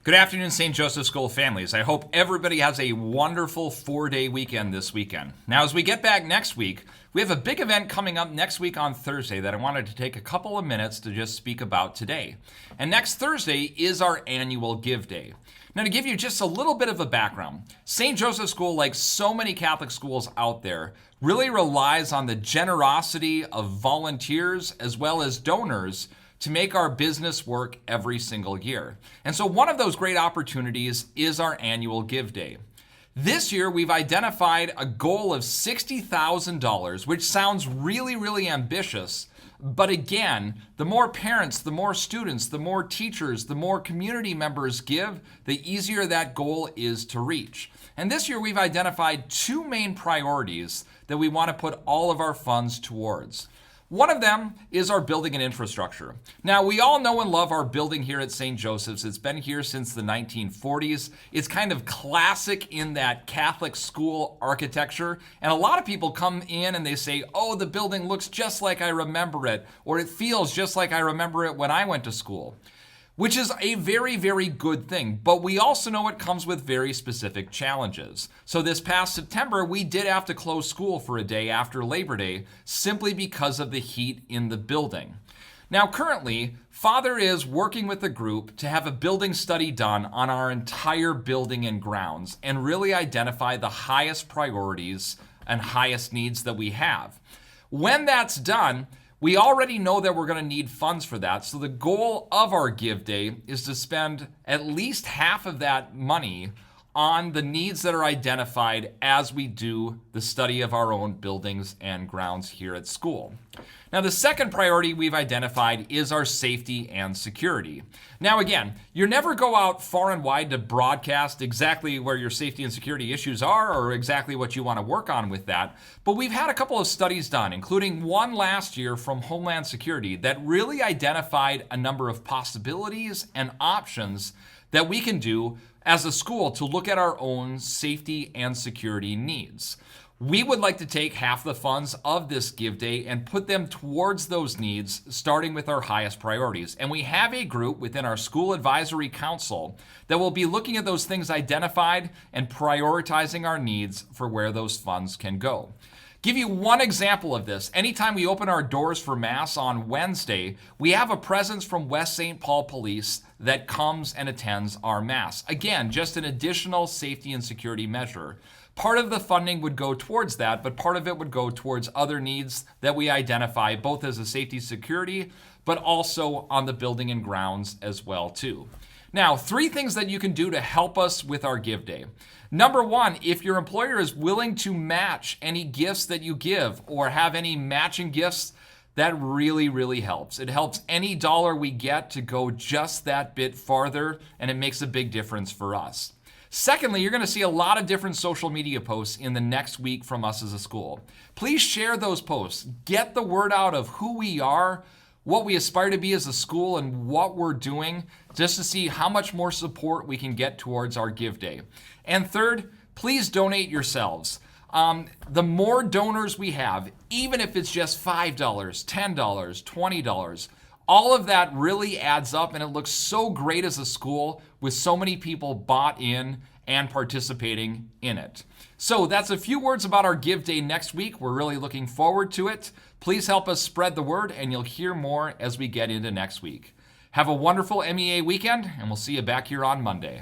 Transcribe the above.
Good afternoon, St. Joseph School families. I hope everybody has a wonderful 4-day weekend this weekend. Now, as we get back next week, we have a big event coming up next week on Thursday that I wanted to take a couple of minutes to just speak about today. And next Thursday is our annual Give Day. Now, to give you just a little bit of a background, St. Joseph School, like so many Catholic schools out there, really relies on the generosity of volunteers as well as donors to make our business work every single year. And so one of those great opportunities is our annual Give Day. This year, we've identified a goal of $60,000, which sounds really, really ambitious. But again, the more parents, the more students, the more teachers, the more community members give, the easier that goal is to reach. And this year, we've identified two main priorities that we want to put all of our funds towards. One of them is our building and infrastructure. Now, we all know and love our building here at St. Joseph's. It's been here since the 1940s. It's kind of classic in that Catholic school architecture. And a lot of people come in and they say, oh, the building looks just like I remember it, or it feels just like I remember it when I went to school, which is a very, very good thing. But we also know it comes with very specific challenges. So this past September, we did have to close school for a day after Labor Day simply because of the heat in the building. Now, currently, Father is working with a group to have a building study done on our entire building and grounds and really identify the highest priorities and highest needs that we have. When that's done, we already know that we're going to need funds for that. So the goal of our Give Day is to spend at least half of that money on the needs that are identified as we do the study of our own buildings and grounds here at school. Now, the second priority we've identified is our safety and security. Now, again, you never go out far and wide to broadcast exactly where your safety and security issues are or exactly what you want to work on with that. But we've had a couple of studies done, including one last year from Homeland Security that really identified a number of possibilities and options that we can do as a school to look at our own safety and security needs. We would like to take half the funds of this Give Day and put them towards those needs, starting with our highest priorities. And we have a group within our school advisory council that will be looking at those things identified and prioritizing our needs for where those funds can go. Give you one example of this. Anytime we open our doors for Mass on Wednesday, we have a presence from West St. Paul Police that comes and attends our Mass. Again, just an additional safety and security measure. Part of the funding would go towards that, but part of it would go towards other needs that we identify, both as a safety security, but also on the building and grounds as well, too. Now, 3 things that you can do to help us with our Give Day. Number 1, if your employer is willing to match any gifts that you give or have any matching gifts, that really, really helps. It helps any dollar we get to go just that bit farther, and it makes a big difference for us. Secondly, you're going to see a lot of different social media posts in the next week from us as a school. Please share those posts. Get the word out of who we are, what we aspire to be as a school, and what we're doing, just to see how much more support we can get towards our Give Day. And third, please donate yourselves. The more donors we have, even if it's just $5, $10, $20, all of that really adds up, and it looks so great as a school with so many people bought in and participating in it. So that's a few words about our Give Day next week. We're really looking forward to it. Please help us spread the word, and you'll hear more as we get into next week. Have a wonderful MEA weekend, and we'll see you back here on Monday.